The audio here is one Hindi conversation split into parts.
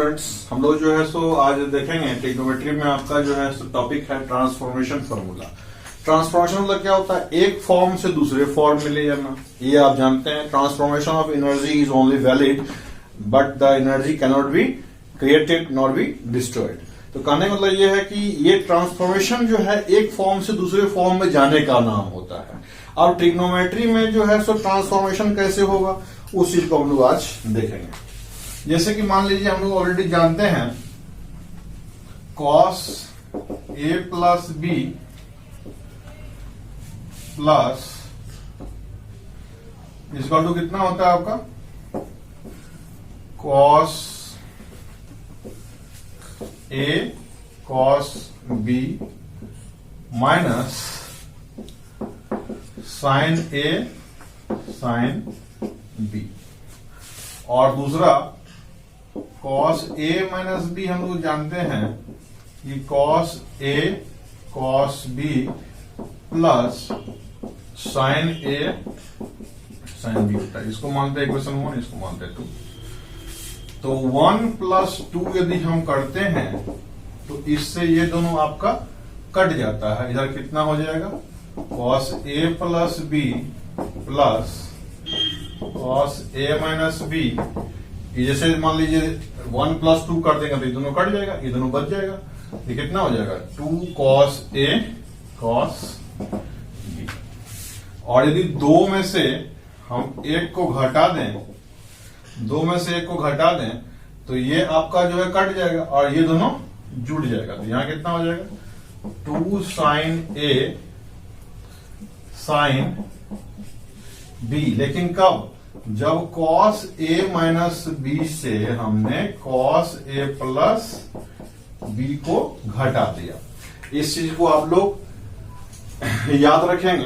स्टूडेंट्स, हम लोग जो है सो आज देखेंगे ट्रिग्नोमेट्री में आपका जो है सो टॉपिक है ट्रांसफॉर्मेशन फार्मूला। ट्रांसफॉर्मेशन मतलब क्या होता है? एक फॉर्म से दूसरे फॉर्म में ले जाना। ये आप जानते हैं, transformation of energy is only valid but the energy can not be created not be destroyed. तो कहने का मतलब ये है कि ये ट्रांसफॉर्मेशन जो है एक फॉर्म से दूसरे फॉर्म में जाने का नाम होता है। अब ट्रिग्नोमेट्री में जो है सो ट्रांसफॉर्मेशन कैसे होगा उस चीज को हम लोग आज देखेंगे। जैसे कि मान लीजिए हम लोग ऑलरेडी जानते हैं cos a plus b plus इसका टू कितना होता है आपका cos a cos b minus sin a sin b। और दूसरा cos a माइनस बी हम लोग जानते हैं कि cos a cos b plus sin a sin b होता है। इसको मानते हैं इक्वेशन 1, इसको मानते हैं 2। तो 1 प्लस 2 यदि हम करते हैं तो इससे ये दोनों आपका कट जाता है। इधर कितना हो जाएगा cos a plus b plus cos a minus b। ये जैसे मान लीजिए 1 प्लस 2 कर देंगे तो ये दोनों कट जाएगा, ये दोनों बच जाएगा। ये कितना हो जाएगा 2 cos a cos b। और यदि दो में से हम एक को घटा दें, दो में से एक को घटा दें तो ये आपका जो है कट जाएगा और ये दोनों जुड़ जाएगा। तो यहां कितना हो जाएगा 2 sin a sin b। लेकिन कब? जब cos a माइनस b से हमने cos a प्लस b को घटा दिया। इस चीज को आप लोग याद रखेंगे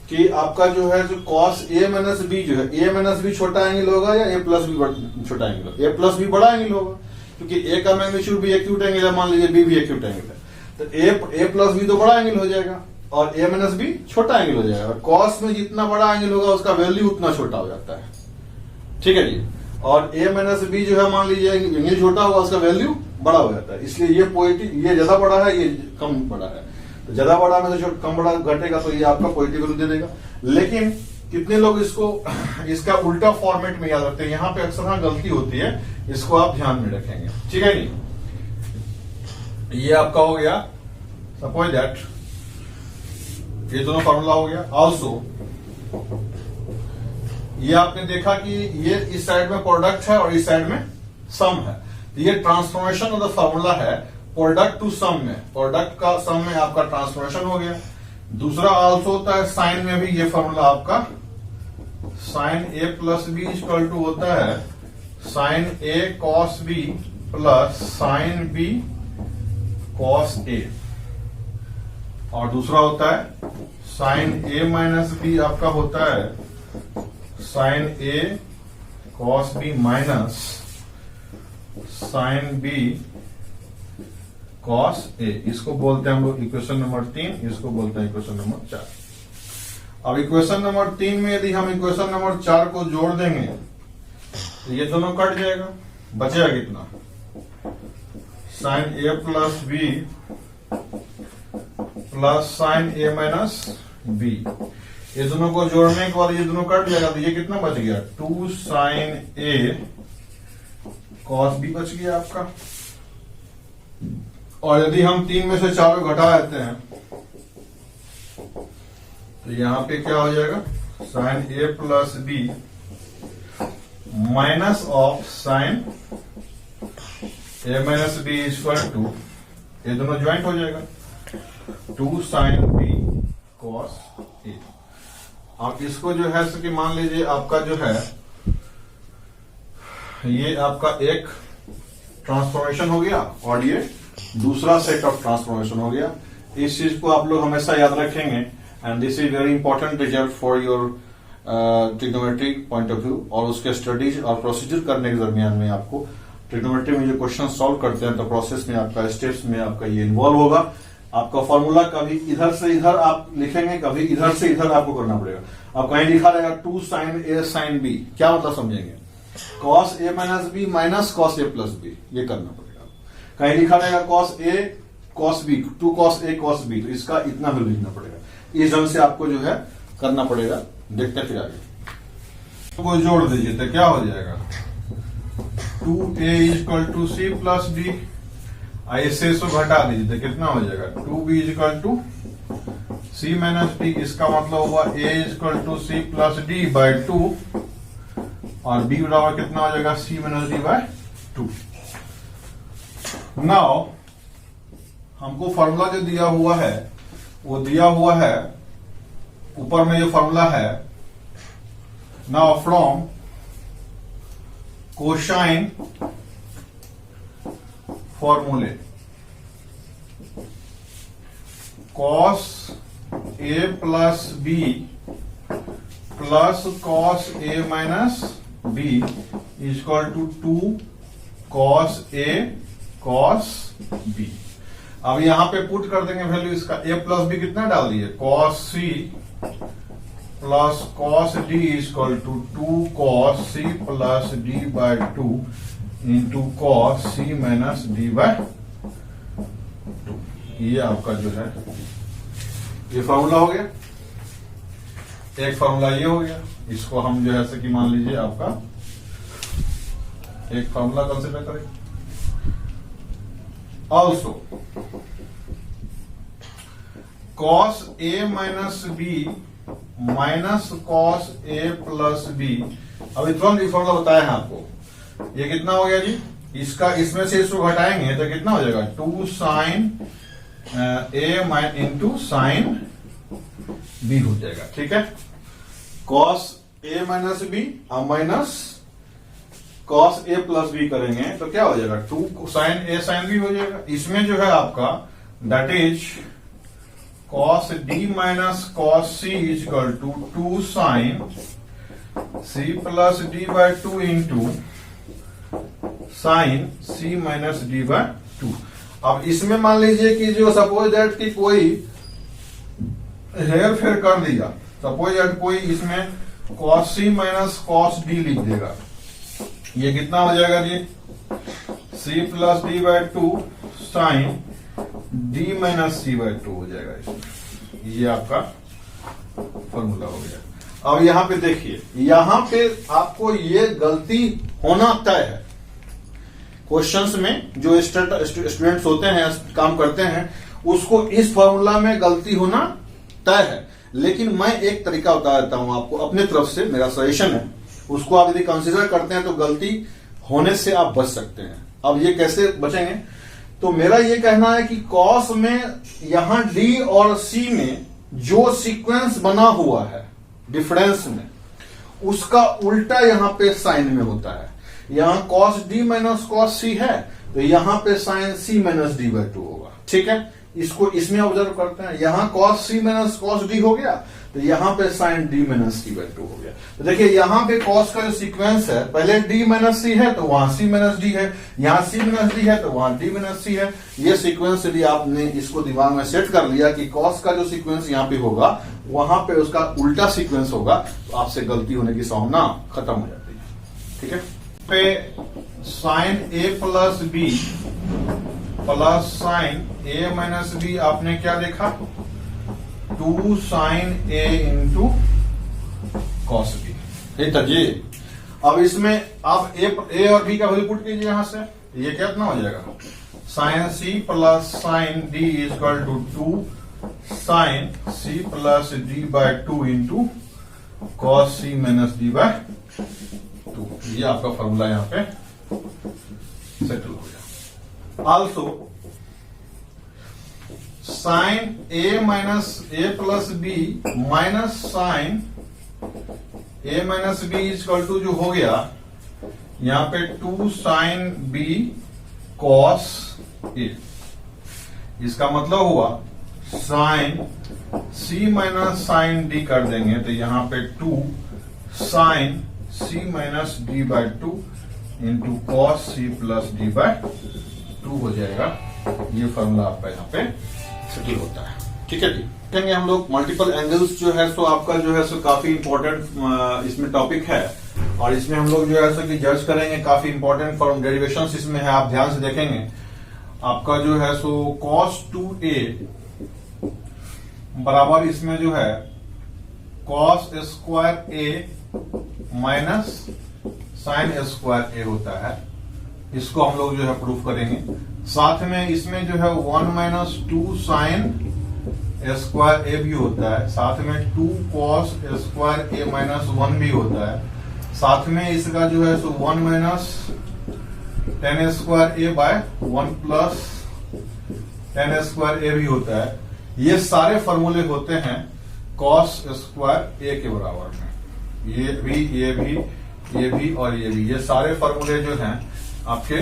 कि आपका जो है जो cos a माइनस b जो है a माइनस b छोटा एंगल होगा या a प्लस b छोटा एंगल होगा? a प्लस b बड़ा एंगल होगा क्योंकि a का मैग्नीट्यूड भी एक्यूट एंगल है, मान लीजिए b भी एक्यूट एंगल है। तो a प्लस b तो बड़ा एंगल हो जाएगा और a माइनस b छोटा एंगल हो जाएगा। और cos में जितना बड़ा एंगल होगा उसका वैल्यू उतना छोटा हो जाता है, ठीक है जी। और a माइनस b जो है मान लीजिए एंगल छोटा होगा उसका वैल्यू बड़ा हो जाता है। इसलिए ये पॉजिटिव, ये ज्यादा बड़ा है, ये कम बड़ा है। तो ज्यादा बड़ा में से कम बड़ा घटेगा तो ये आपका पॉजिटिव वैल्यू दे देगा। लेकिन कितने लोग इसको इसका उल्टा फॉर्मेट में याद रखते हैं? यहाँ पे अक्सर हाँ गलती होती है, इसको आप ध्यान में रखेंगे, ठीक है जी। ये आपका हो गया, सपोज दैट ये दोनों फॉर्मूला हो गया। ऑल्सो ये आपने देखा कि ये इस साइड में प्रोडक्ट है और इस साइड में सम है। तो ये ट्रांसफॉर्मेशन ऑफ द फॉर्मूला है प्रोडक्ट टू सम में। प्रोडक्ट का सम में आपका ट्रांसफॉर्मेशन हो गया। दूसरा आल्सो होता है साइन में भी ये फॉर्मूला आपका sine a plus b equal to होता है sine a cos b plus sine b cos a। और दूसरा होता है साइन a माइनस b आपका होता है sine a cos b minus sine b cos a। इसको बोलते हैं हम लोग इक्वेशन नंबर 3, इसको बोलते हैं इक्वेशन नंबर 4। अब इक्वेशन नंबर 3 में यदि हम इक्वेशन नंबर 4 को जोड़ देंगे तो ये दोनों कट जाएगा, बचेगा कितना sine a plus b plus sine a minus b। ये दोनों को जोड़ने के बाद ये दोनों कट जाएगा तो ये कितना बच गया 2 साइन a cos b बच गया आपका। और यदि हम 3 में से 4 को घटा देते हैं तो यहां पे क्या हो जाएगा sine a plus b minus of sine a minus b equal to, ये दोनों ज्वाइंट हो जाएगा 2 साइन b cos a। आप इसको जो है कि मान लीजिए आपका जो है ये आपका एक ट्रांसफॉर्मेशन हो गया और ये दूसरा सेट ऑफ ट्रांसफॉर्मेशन हो गया। इस चीज को आप लोग हमेशा याद रखेंगे and this is very important result for your trigonometric point of view. और उसके स्टडीज और प्रोसीजर करने के दरमियान में आपको ट्रिग्नोमेट्री में जो क्वेश्चन सॉल्व करते हैं तो प्रोसेस में आपका स्टेप्स में आपका ये इन्वॉल्व होगा। आपका फॉर्मूला कभी इधर से इधर आप लिखेंगे, कभी इधर से इधर आपको करना पड़ेगा। अब कहीं लिखा रहेगा 2 sin a sin b, क्या मतलब समझेंगे? Cos a minus B minus cos a plus B, ये करना पड़ेगा। कहीं लिखा रहेगा cos a cos B, 2 cos a cos B, तो इसका इतना वैल्यू लिखना पड़ेगा। इस ढंग से आपको जो है करना पड़ेगा। देखते हैं फिर आगे को जोड़ दीजिए तो क्या हो जाएगा, 2a equal to c plus d, ऐसे इसको घटा दीजिए तो कितना हो जाएगा, 2b equal to c minus d. इसका मतलब हुआ a equal to c plus D by 2 और b बराबर कितना हो जाएगा, c minus D by 2। Now हमको फॉर्मूला जो दिया हुआ है वो दिया हुआ है ऊपर में, ये फॉर्मूला है। नाउ फ्रॉम कोसाइन फॉर्मूले cos a plus b plus cos a minus b equal to 2 cos a cos b. अब यहां पे पुट कर देंगे वैल्यू इसका, a प्लस बी कितना डाल दिए, cos C plus cos d equal to 2 cos C plus D by 2 into cos C minus D by 2। ये आपका जो है ये फॉर्मूला हो गया। एक फॉर्मूला ये हो गया, इसको हम जो है ऐसे कि मान लीजिए आपका एक फॉर्मूला कंसिडर करें। Also cos a minus B minus cos a plus B. अभी तुरंत ये फॉर्मूला बताया है आपको, ये कितना हो गया जी, इसका इसमें से इसको घटाएंगे तो कितना हो जाएगा, 2 साइन ए इंटू साइन बी हो जाएगा। ठीक है, cos a minus B minus cos a plus B करेंगे तो क्या हो जाएगा, 2 साइन ए साइन बी हो जाएगा। इसमें जो है आपका that is cos d minus cos c equal to 2 sine c plus D by 2 into sine C minus D by 2। अब इसमें मान लीजिए कि जो सपोज दैट कि कोई हेर फेर कर दिया, सपोज दैट कोई इसमें कॉस सी माइनस कॉस डी लिख देगा, ये कितना हो जाएगा जी, C plus D by 2 sine D minus C by 2 हो जाएगा इसमें। ये आपका फॉर्मूला हो गया। अब यहां पे देखिए, यहां पे आपको ये गलती होना तय है। क्वेश्चंस में जो स्टूडेंट्स होते हैं, काम करते हैं, उसको इस फॉर्मूला में गलती होना तय है। लेकिन मैं एक तरीका बता देता हूं आपको अपने तरफ से, मेरा सजेशन है, उसको आप यदि कंसीडर करते हैं तो गलती होने से आप बच सकते हैं। अब ये कैसे बचेंगे, तो मेरा ये कहना है कि कॉस में यहां डी और सी में जो सीक्वेंस बना हुआ है डिफरेंस में, उसका उल्टा यहां पे साइन में होता है। यहां कॉस डी माइनस कॉस सी है तो यहां पे sign C minus D by 2 होगा। ठीक है, इसको इसमें ऑब्जर्व करते हैं, यहां कॉस सी माइनस कॉस डी हो गया तो यहां पे sign D minus C by 2 हो गया। तो देखिए यहां पे कॉस का जो सीक्वेंस है, पहले डी माइनस सी है तो वहां सी माइनस डी है, यहां सी माइनस डी है तो वहां डी माइनस सी है। ये सीक्वेंस यदि आपने इसको दिमाग में सेट कर लिया कि कॉस का जो सीक्वेंस यहां पे होगा वहां पे उसका उल्टा सीक्वेंस होगा, तो आपसे गलती होने की संभावना खत्म हो जाती है। ठीक है, पे साइन ए प्लस बी प्लस साइन ए माइनस बी आपने क्या देखा, 2 साइन ए इंटू कॉस बी। जी अब इसमें आप ए और बी का वैल्यू पुट कीजिए यहां से, ये कितना हो जाएगा, sine c plus sine d equal to 2 sine c plus D by 2 into cos C minus D by 2। ये आपका फॉर्मूला यहां पे सेटल हो गया। Also sine A minus a plus b minus sine A minus b equal to जो हो गया यहां पे 2 साइन बी कॉस ए। इसका मतलब हुआ साइन सी माइनस साइन डी कर देंगे तो यहां पे 2 sine C minus D by 2 into cos C plus D by 2 हो जाएगा। ये फॉर्मूला आपका यहाँ पे सेटल होता है। ठीक है जी, कहेंगे हम लोग मल्टीपल एंगल्स जो है सो आपका जो है सो काफी इंपॉर्टेंट इसमें टॉपिक है। और इसमें हम लोग जो है सो कि जज करेंगे, काफी इंपॉर्टेंट फॉर्म डेरिवेशंस इसमें है, आप ध्यान से देखेंगे। आपका जो है सो cos 2a बराबर इसमें जो है cos square a minus sine square a होता है। इसको हम लोग जो है प्रूफ करेंगे। साथ में इसमें जो है 1 माइनस 2 साइन स्क्वायर ए भी होता है। साथ में 2 cos स्क्वायर ए माइनस 1 भी होता है। साथ में इसका जो है सो 1 माइनस टेन स्क्वायर ए बाय 1 प्लस टेन स्क्वायर ए भी होता है। ये सारे फॉर्मूले होते हैं cos स्क्वायर ए के बराबर में। ये भी और ये भी, ये सारे फॉर्मूले जो हैं आपके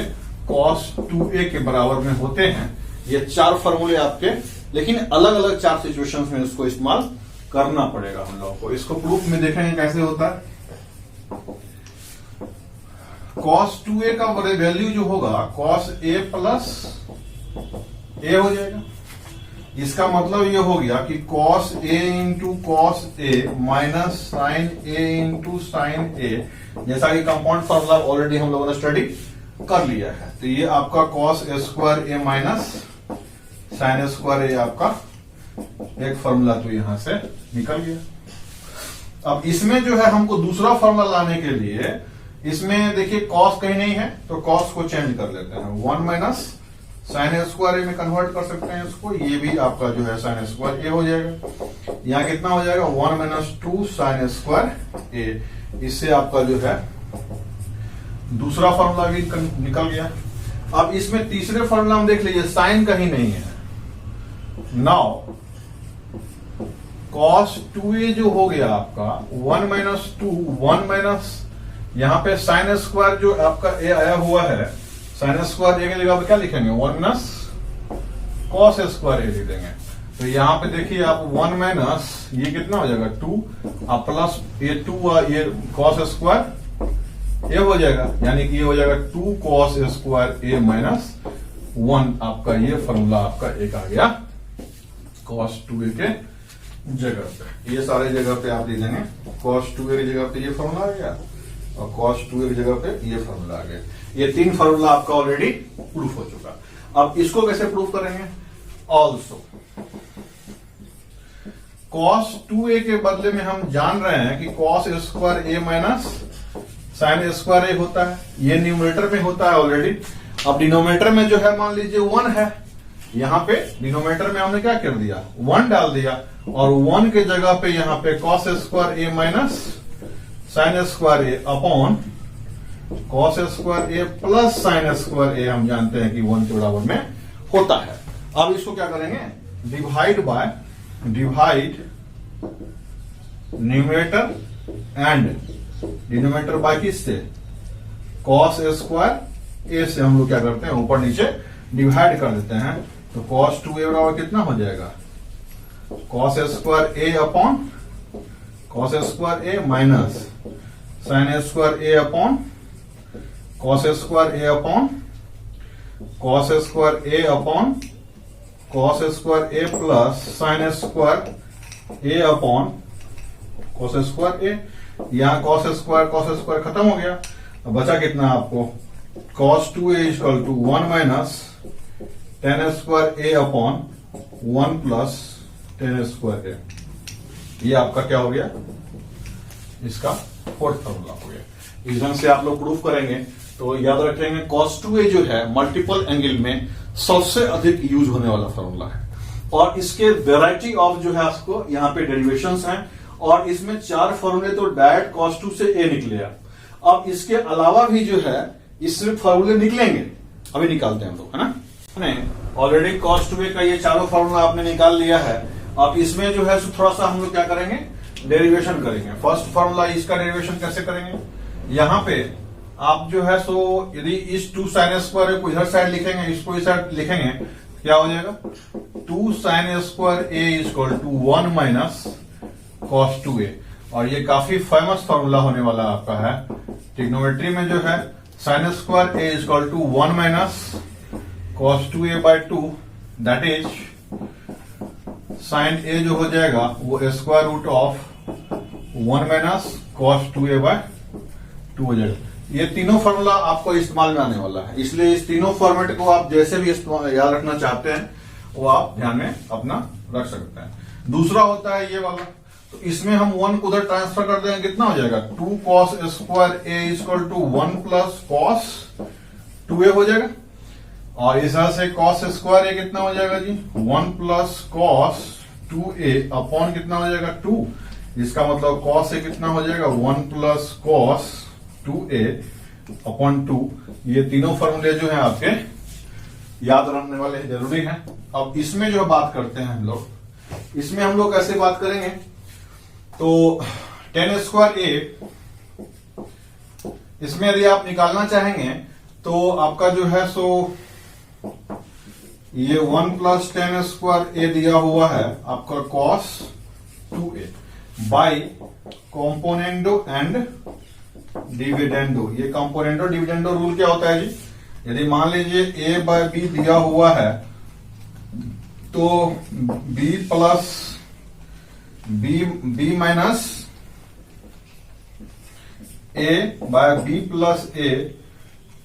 cos 2a के बराबर में होते हैं। ये 4 फॉर्मूले आपके, लेकिन अलग अलग 4 सिचुएशंस में इसको इस्तेमाल करना पड़ेगा हम लोगों को। इसको प्रूफ में देखेंगे कैसे होता है। cos 2a का वैल्यू जो होगा cos a प्लस a हो जाएगा। इसका मतलब ये हो गया कि cos a into cos a minus sine a into sine a, जैसा कि कंपाउंड फॉर्मूला ऑलरेडी हम लोगों ने स्टडी कर लिया है। तो ये आपका cos square a minus sine square a आपका एक फॉर्मूला तो यहां से निकल गया। अब इसमें जो है हमको दूसरा फॉर्मूला लाने के लिए, इसमें देखिए cos कहीं नहीं है तो cos को चेंज कर लेते हैं। 1 माइनस साइन स्क्वायर ए में कन्वर्ट कर सकते हैं इसको। ये भी आपका जो है साइन स्क्वायर ए हो जाएगा। यहाँ कितना हो जाएगा 1 माइनस 2 साइन स्क्वायर ए। इससे आपका जो है दूसरा फॉर्मूला भी निकल गया। अब इसमें तीसरे फॉर्मूला हम देख लीजिए, साइन कहीं नहीं है। नाउ cos 2a जो हो गया आपका 1 माइनस 2, 1 माइनस यहां पे साइन स्क्वायर जो आपका ए आया हुआ है, साइन स्क्वायर ए की जगह पे क्या लिखेंगे 1 माइनस cos स्क्वायर ए लिख देंगे। तो यहां पे देखिए आप 1 माइनस ये कितना हो जाएगा 2 और प्लस ये 2 ये cos स्क्वायर ए हो जाएगा, यानी कि ये हो जाएगा 2 cos स्क्वायर ए माइनस 1। आपका ये फॉर्मूला आपका एक आ गया cos 2a के जगह पे। ये सारे जगह पे आप दे देंगे cos 2a की जगह पे ये फॉर्मूला आ गया और cos 2a की जगह पे ये फॉर्मूला आ गया। ये 3 फॉर्मूला आपका ऑलरेडी प्रूफ हो चुका। अब इसको कैसे प्रूफ करेंगे। ऑल्सो cos 2a के बदले में हम जान रहे हैं कि cos square a minus sign square ए होता है। ये न्यूमरेटर में होता है ऑलरेडी। अब डिनोमिनेटर में जो है मान लीजिए 1 है, यहां पे डिनोमिनेटर में हमने क्या कर दिया 1 डाल दिया और 1 के जगह पे यहां पे cos square a minus sign square A upon cos square a plus sign square ए हम जानते हैं कि 1 के बराबर में होता है। अब इसको क्या करेंगे divide numerator and denominator by किससे cos स्क्वायर ए से हम लोग क्या करते हैं ऊपर नीचे डिवाइड कर देते हैं। तो cos 2a बराबर कितना हो जाएगा cos square A upon cos square a minus sign square A upon cos square A upon cos square A upon cos square a plus sign square A upon cos square ए। यहां cos स्क्वायर खत्म हो गया। अब बचा कितना आपको cos 2a equal to 1 minus tan square A upon 1 plus tan square A. ये आपका क्या हो गया इसका फोर्थ फॉर्मूला हो गया। इस ढंग से आप लोग प्रूफ करेंगे तो याद रखेंगे cos 2a जो है मल्टीपल एंगल में सबसे अधिक यूज होने वाला फॉर्मूला है और इसके वेराइटी ऑफ जो है आपको यहाँ पे डेरिवेशंस हैं और इसमें 4 फॉर्मूले तो डायरेक्ट cos 2 से a निकले। अब इसके अलावा भी जो है इसमें फॉर्मूले निकलेंगे, अभी निकालते हैं हम लोग, है ना। ऑलरेडी cos 2a का ये चारों फॉर्मूला आपने निकाल लिया है। अब इसमें जो है थोड़ा सा हम लोग क्या करेंगे डेरिवेशन करेंगे। फर्स्ट फॉर्मूला इसका डेरिवेशन कैसे करेंगे, यहां पे आप जो है सो यदि इस 2 साइन स्क्वायर को इधर साइड लिखेंगे, इसको इस साइड लिखेंगे, क्या हो जाएगा 2 sine square A equal to 1 minus cos 2a। और ये काफी फेमस फॉर्मूला होने वाला आपका है ट्रिग्नोमेट्री में जो है sine square A equal to 1 minus cos 2a by 2 that is sine A जो हो जाएगा वो square root of 1 minus cos 2a by 2 हो जाएगा। ये तीनों फॉर्मूला आपको इस्तेमाल में आने वाला है, इसलिए इस तीनों फॉर्मेट को आप जैसे भी याद रखना चाहते हैं वो आप ध्यान में अपना रख सकते हैं। दूसरा होता है ये वाला, तो इसमें हम 1 को उधर ट्रांसफर कर देंगे, कितना हो जाएगा 2 cos square A equal to 1 plus cos 2a हो जाएगा। और इस तरह से cos स्क्वायर ए कितना हो जाएगा जी 1 प्लस कॉस 2a अपॉन कितना हो जाएगा 2। इसका मतलब cos ए कितना हो जाएगा 1 प्लस कॉस 2a अपॉन 2। ये तीनों फॉर्मूले जो है आपके याद रखने वाले जरूरी हैं। अब इसमें जो बात करते हैं हम लोग, इसमें हम लोग कैसे बात करेंगे, तो tan स्क्वायर ए इसमें यदि आप निकालना चाहेंगे तो आपका जो है सो ये 1 प्लस tan स्क्वायर ए दिया हुआ है आपका cos 2a by componendo and dividendo. ये कॉम्पोनेंडो डिविडेंडो रूल क्या होता है जी, यदि मान लीजिए a बाय बी दिया हुआ है तो b plus b minus a by b plus a,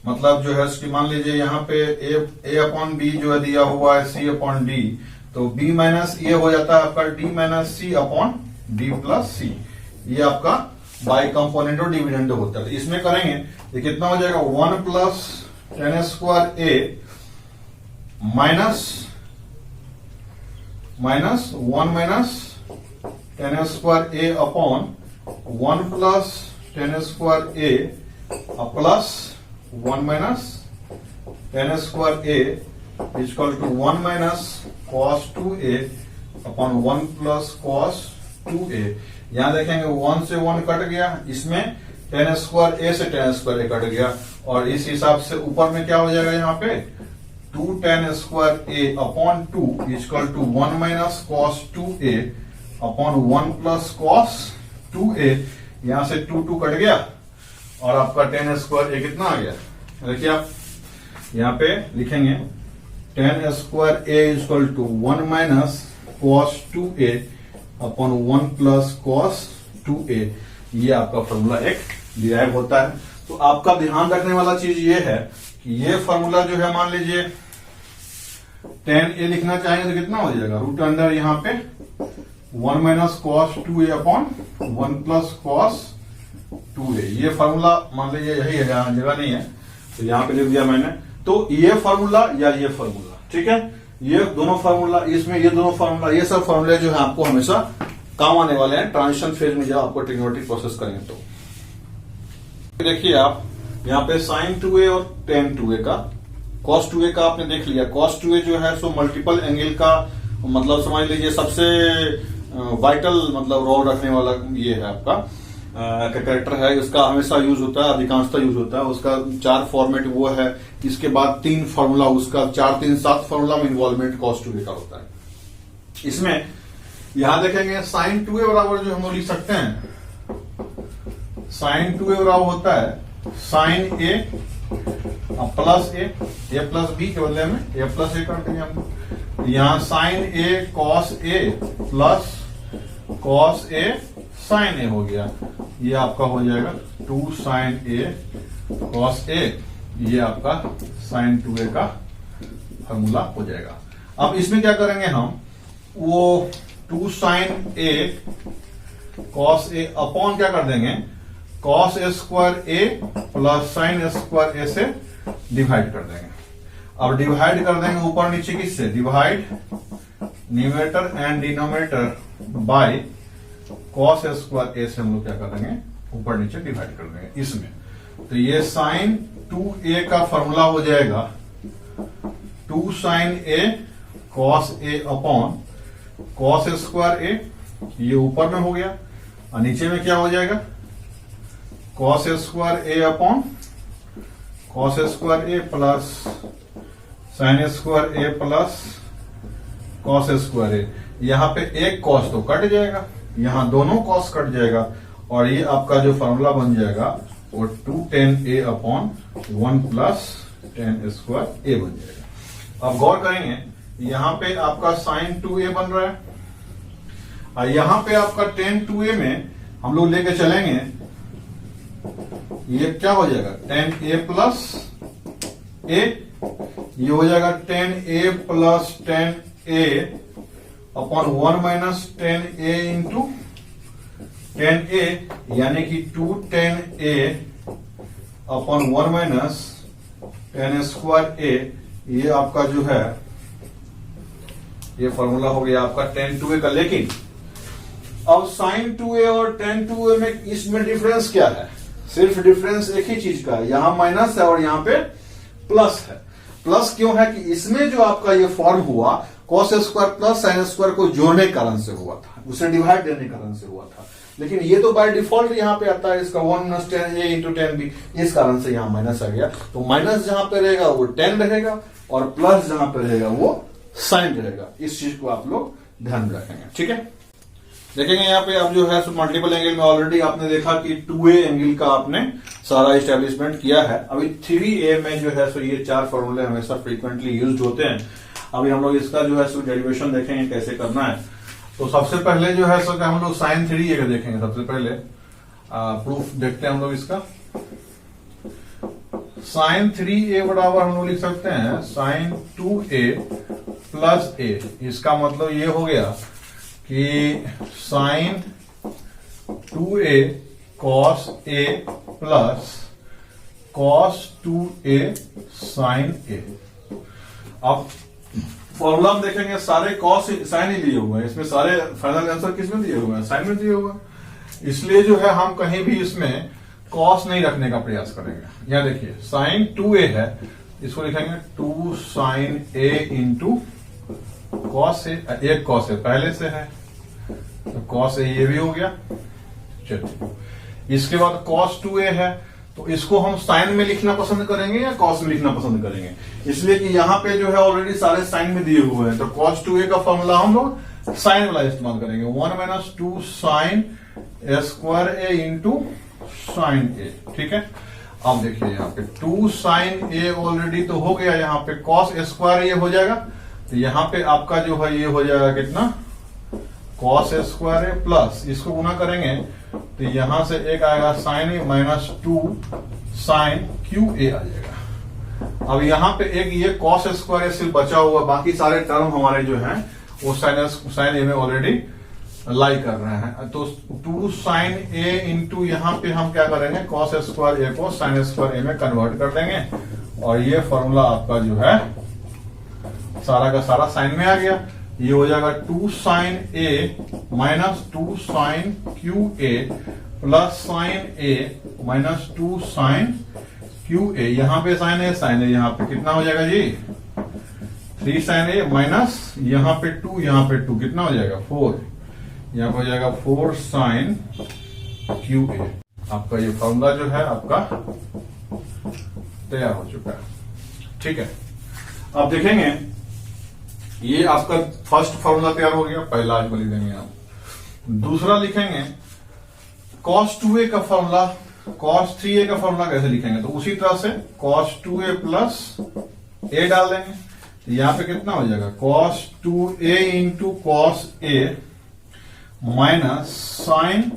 मतलब जो है इसकी मान लीजिए यहाँ पे a अपॉन बी जो है दिया हुआ है c अपॉन डी, तो b माइनस ए हो जाता है आपका d माइनस सी अपॉन डी प्लस सी। ये आपका बाई कंपोनेंट और डिविडेंड होता है। इसमें करेंगे ये कितना हो जाएगा 1 plus tan square a minus 1 minus tan square A upon 1 plus tan square a plus 1 minus tan square A equal to 1 minus cos 2a upon 1 plus cos 2a। यहां देखेंगे 1 से 1 कट गया, इसमें tan स्क्वायर ए से tan स्क्वायर ए कट गया, और इस हिसाब से ऊपर में क्या हो जाएगा यहाँ पे 2 tan square A upon 2 equal to 1 minus cos 2a upon 1 plus cos 2a। यहां से 2 कट गया और आपका tan स्क्वायर ए कितना आ गया, देखिए आप यहाँ पे लिखेंगे tan square A equal to 1 minus cos 2a upon 1 plus cos 2a। ये आपका फॉर्मूला एक डिराइव होता है। तो आपका ध्यान रखने वाला चीज ये है कि ये फॉर्मूला जो है मान लीजिए tan a लिखना चाहेंगे तो कितना हो जाएगा रूट अंडर यहाँ पे 1 minus cos 2a upon 1 plus cos 2a। ये फॉर्मूला मान लीजिए यही है, यहाँ जगह नहीं है तो यहाँ पे लिख दिया मैंने। तो ये फॉर्मूला या ये फॉर्मूला, ठीक है, ये दोनों फार्मूला, इसमें ये दोनों फार्मूला, ये सब फार्मूले जो है आपको हमेशा काम आने वाले हैं ट्रांजिशन फेज में जब आपको ट्रिग्नोमेट्रिक प्रोसेस करेंगे। तो देखिए आप यहाँ पे sin 2a और tan 2a का cos 2a का आपने देख लिया। cos 2a जो है सो मल्टीपल एंगल का मतलब समझ लीजिए सबसे वाइटल मतलब रोल रखने वाला ये है आपका कैरेक्टर है, इसका हमेशा यूज होता है, अधिकांशतः यूज होता है। उसका 4 फॉर्मेट वो है, इसके बाद 3 फॉर्मूला, उसका 4 3 7 फॉर्मूला में इन्वॉल्वमेंट cos 2a का होता है। इसमें यहां देखेंगे sin 2a बराबर जो हम लोग लिख सकते हैं, sin 2a बराबर होता है sin a plus a plus b के बदले में a प्लस a कर देंगे हम। यहाँ sin a cos a plus cos a sin a हो गया, ये आपका हो जाएगा 2 sin a cos a। ये आपका sin 2a का फॉर्मूला हो जाएगा। अब इसमें क्या करेंगे हम, वो 2 sin a cos a upon क्या कर देंगे cos a square a plus sin a square a से डिवाइड कर देंगे। अब डिवाइड कर देंगे ऊपर नीचे किससे, divide numerator and denominator by cos a square a से हम लोग क्या कर देंगे ऊपर नीचे डिवाइड कर देंगे इसमें। तो ये sin 2a का फॉर्मूला हो जाएगा 2 sin a cos a upon cos square a, ये ऊपर में हो गया, और नीचे में क्या हो जाएगा cos square a upon cos square a plus sin square a plus cos square a। यहाँ पे एक cos तो कट जाएगा, यहाँ दोनों cos कट जाएगा, और ये आपका जो फॉर्मूला बन जाएगा वो 2 tan a upon 1 plus tan square a बन जाएगा। अब गौर करेंगे यहाँ पे आपका sin 2a बन रहा है, और यहाँ पे आपका tan 2a में हम लोग लेके चलेंगे ये क्या हो जाएगा tan a प्लस a, ये हो जाएगा tan a plus tan a upon 1 minus tan a into tan a, यानी कि 2 tan a upon 1 minus tan square a। ये आपका जो है ये फॉर्मूला हो गया आपका tan 2a का। लेकिन अब sin 2a और tan 2a में इसमें डिफरेंस क्या है? सिर्फ डिफरेंस एक ही चीज का है, यहां माइनस है और यहां पे प्लस है। प्लस क्यों है कि इसमें जो आपका ये फॉर्म हुआ cos square plus sin square को जोड़ने के कारण से हुआ था, उसे डिवाइड देने के कारण से हुआ था। लेकिन ये तो बाय डिफॉल्ट यहाँ पे आता है इसका 1 minus tan a into tan b, इस कारण से यहाँ माइनस आ गया। तो माइनस जहां पे रहेगा वो tan रहेगा और प्लस जहां पे रहेगा वो साइन रहेगा। इस चीज को आप लोग ध्यान में रखेंगे, ठीक है। देखेंगे यहाँ पे अब जो है मल्टीपल एंगल में ऑलरेडी आपने देखा कि 2a एंगल का आपने सारा एस्टेब्लिशमेंट किया है। अभी 3a में जो है सो ये 4 फॉर्मूले हमेशा फ्रीक्वेंटली यूज होते हैं। अभी हम लोग इसका जो है सो डेरिवेशन देखेंगे कैसे करना है। तो सबसे पहले जो है सो हम लोग sin 3a का देखेंगे। सबसे पहले प्रूफ देखते हैं हम लोग इसका। sin 3a बराबर हम लोग लिख सकते हैं sin 2a प्लस a। इसका मतलब ये हो गया कि sin 2a cos a plus cos 2a sin a। अब फॉर्मूला हम देखेंगे सारे cos sin ही दिए हुए हैं, इसमें सारे फाइनल आंसर किस में दिए हुए हैं? sin में दिए हुए हैं। इसलिए जो है हम कहीं भी इसमें cos नहीं रखने का प्रयास करेंगे। यहां देखिए sin 2a है, इसको लिखेंगे 2 sin a into cos a। एक cos a पहले से है तो cos a ये भी हो गया। चलिए इसके बाद cos 2a है, तो इसको हम साइन में लिखना पसंद करेंगे या cos में लिखना पसंद करेंगे? इसलिए कि यहां पे जो है ऑलरेडी सारे साइन में दिए हुए हैं, तो cos 2a का फॉर्मूला हम लोग साइन वाला इस्तेमाल करेंगे। 1 minus 2 sine square a into sine a, ठीक है। अब देखिए यहाँ पे 2 साइन a ऑलरेडी तो हो गया, यहाँ पे cos स्क्वायर ये हो जाएगा। तो यहाँ पे आपका जो है ये हो जाएगा कितना? cos स्क्वायर a प्लस इसको गुना करेंगे तो यहां से एक आएगा sine A minus 2 sine cube A आ जाएगा। अब यहाँ पे एक ये cos स्क्वायर सिर्फ बचा हुआ, बाकी सारे टर्म हमारे जो हैं वो साइन ए में ऑलरेडी लाई कर रहे हैं। तो 2 साइन ए इंटू यहाँ पे हम क्या करेंगे cos स्क्वायर ए को साइन स्क्वायर ए में कन्वर्ट कर देंगे और ये फॉर्मूला आपका जो है सारा का सारा साइन में आ गया। ये हो जाएगा 2 sine A minus 2 sine cube A plus sine A minus 2 sine cube A. यहां पे साइन है यहां पे कितना हो जाएगा जी? 3 साइन ए माइनस यहां पे 2, यहां पे 2 कितना हो जाएगा? 4। यहां पे हो जाएगा 4 साइन क्यू ए। आपका ये फॉर्मूला जो है आपका तैयार हो चुका है, ठीक है। अब देखेंगे ये आपका फर्स्ट फॉर्मूला तैयार हो गया, पहला आज लिख देंगे आप। दूसरा लिखेंगे cos 2a का फॉर्मूला, cos 3a का फॉर्मूला कैसे लिखेंगे? तो उसी तरह से cos 2a प्लस a डाल देंगे। तो यहां पे कितना हो जाएगा? cos 2a into cos a minus sine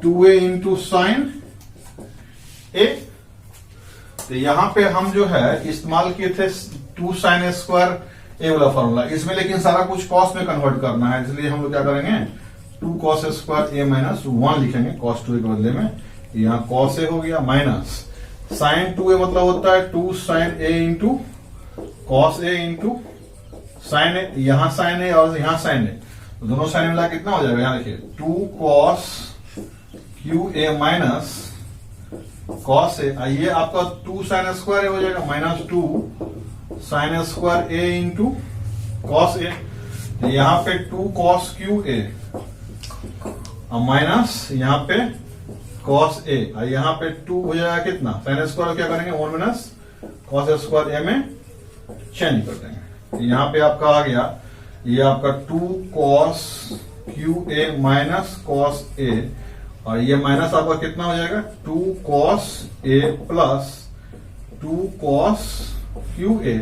2a into sine a। तो यहां पे हम जो है इस्तेमाल किए थे 2 साइन स्क्वायर ए वाला फॉर्मूला, इसमें लेकिन सारा कुछ cos में कन्वर्ट करना है, इसलिए हम लोग क्या करेंगे 2 cos स्क्वायर ए माइनस 1 लिखेंगे cos 2a के बदले में। यहाँ cos a हो गया माइनस साइन 2a मतलब होता है 2 sine a into cos a into sine A. यहाँ साइन ए और यहाँ साइन ए, तो दोनों साइन मिला कितना हो जाएगा? यहाँ देखिए 2 cos Q A minus cos a। ये आपका 2 साइन स्क्वायर हो जाएगा minus 2 sine square A into cos A. यहां पे 2 cos क्यू ए माइनस यहाँ पे cos a, यहाँ पे 2 हो जाएगा कितना? साइन स्क्वायर क्या करेंगे 1 माइनस cos स्क्वायर ए में चेंज कर देंगे। यहाँ पे आपका आ गया ये आपका 2 cos Q A minus cos a और ये माइनस आपका कितना हो जाएगा? 2 cos a plus 2 cos Q A.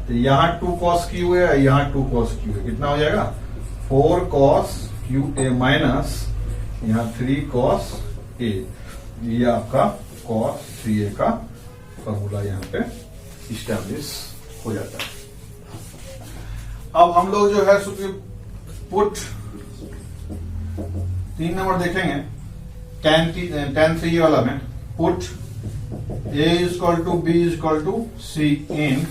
तो यहाँ 2 cos क्यू ए, यहाँ 2 cos क्यू ए, कितना हो जाएगा? 4 cos क्यू ए माइनस यहाँ 3 cos ए। ये आपका cos 3a का फॉर्मूला यहाँ पे इस्टेब्लिश हो जाता है। अब हम लोग जो है पुट 3 नंबर देखेंगे tan 3a वाला में put a equal to b equal to c इन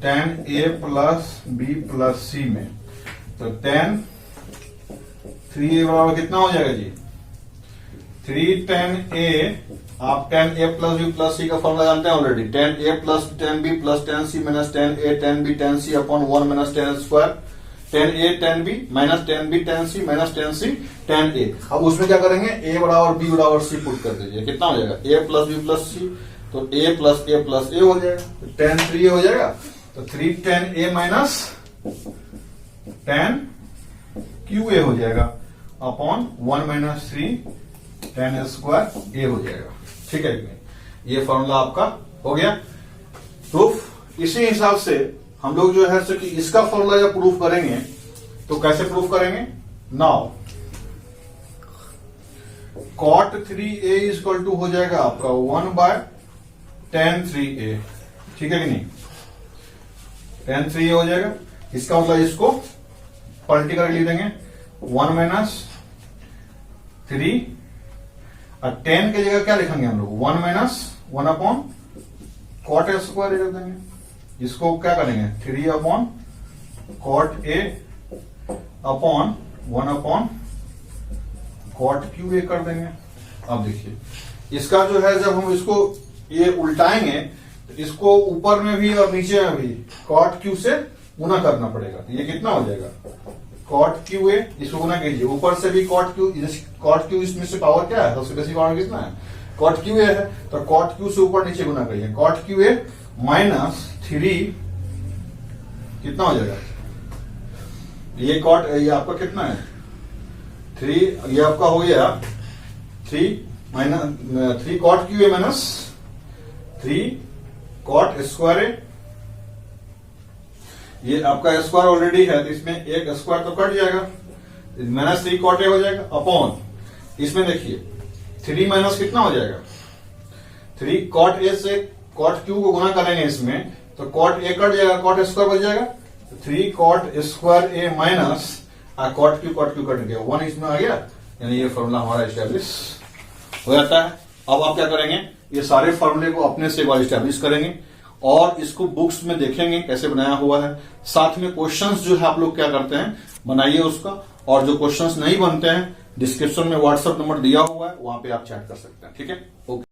tan a plus b plus c में, तो tan 3a बराबर कितना हो जाएगा जी 3 tan a, आप tan a plus b plus c का फॉर्मूला जानते हैं already, tan a plus tan b plus tan c minus tan a tan b tan c upon 1 minus tan square, tan a tan b minus tan b tan c minus tan c tan a। अब उसमें क्या करेंगे a बराबर b बराबर c पुट कर दीजिए, कितना हो जाएगा a plus b plus c, तो a प्लस a हो जाएगा, तो tan 3a हो जाएगा, तो 3 tan a minus tan qa हो जाएगा upon 1 minus 3 tan square a हो जाएगा। ठीक है, ये फॉर्मूला आपका हो गया प्रूफ। इसी हिसाब से हम लोग जो है कि इसका फॉर्मूला जब प्रूफ करेंगे तो कैसे प्रूफ करेंगे, now cot 3a equal to हो जाएगा आपका 1 बाय tan 3a, ठीक है कि नहीं, tan 3a हो जाएगा। इसका मतलब इसको पलटी करके लिख देंगे 1 माइनस 3 और 10 की जगह क्या लिखेंगे हम लोग 1 minus 1 upon cot A square लिख देंगे। इसको क्या करेंगे 3 upon cot A upon 1 upon cot cube A कर देंगे। अब देखिए इसका जो है जब हम इसको ये उल्टाएंगे तो इसको ऊपर में भी और नीचे में भी कॉट क्यू से गुना करना पड़ेगा, तो ये कितना हो जाएगा कॉट क्यू ए, इसको गुना कीजिए, ऊपर से भी कॉट क्यू इसमें से पावर क्या है, सबसे बेसिक पावर कितना है कॉट क्यू ए है, तो कॉट क्यू से ऊपर नीचे गुना करिए, कॉट क्यू ए माइनस 3 कितना हो जाएगा, ये कॉट ये आपका कितना है 3, ये आपका हो गया 3 cot cube A minus 3 cot square A, ये आपका स्क्वायर ऑलरेडी है तो इसमें एक स्क्वायर तो कट जाएगा, माइनस 3 कॉट ए हो जाएगा अपॉन इसमें देखिए 3 माइनस कितना हो जाएगा 3 कॉट ए से कॉट क्यू को गुना करेंगे इसमें तो कॉट ए कट जाएगा, कॉट स्क्वायर बच जाएगा, 3 cot square a minus cot Q cut गया 1 इसमें आ गया, यानी ये फॉर्मूला हमारा एस्टेब्लिश हो जाता है। अब आप क्या करेंगे ये सारे फॉर्मूले को अपने से एक बार एस्टेब्लिश करेंगे और इसको बुक्स में देखेंगे कैसे बनाया हुआ है, साथ में क्वेश्चंस जो है आप लोग क्या करते हैं बनाइए उसका, और जो क्वेश्चंस नहीं बनते हैं डिस्क्रिप्शन में व्हाट्सएप नंबर दिया हुआ है वहां पे आप चैट कर सकते हैं। ठीक है, ओके।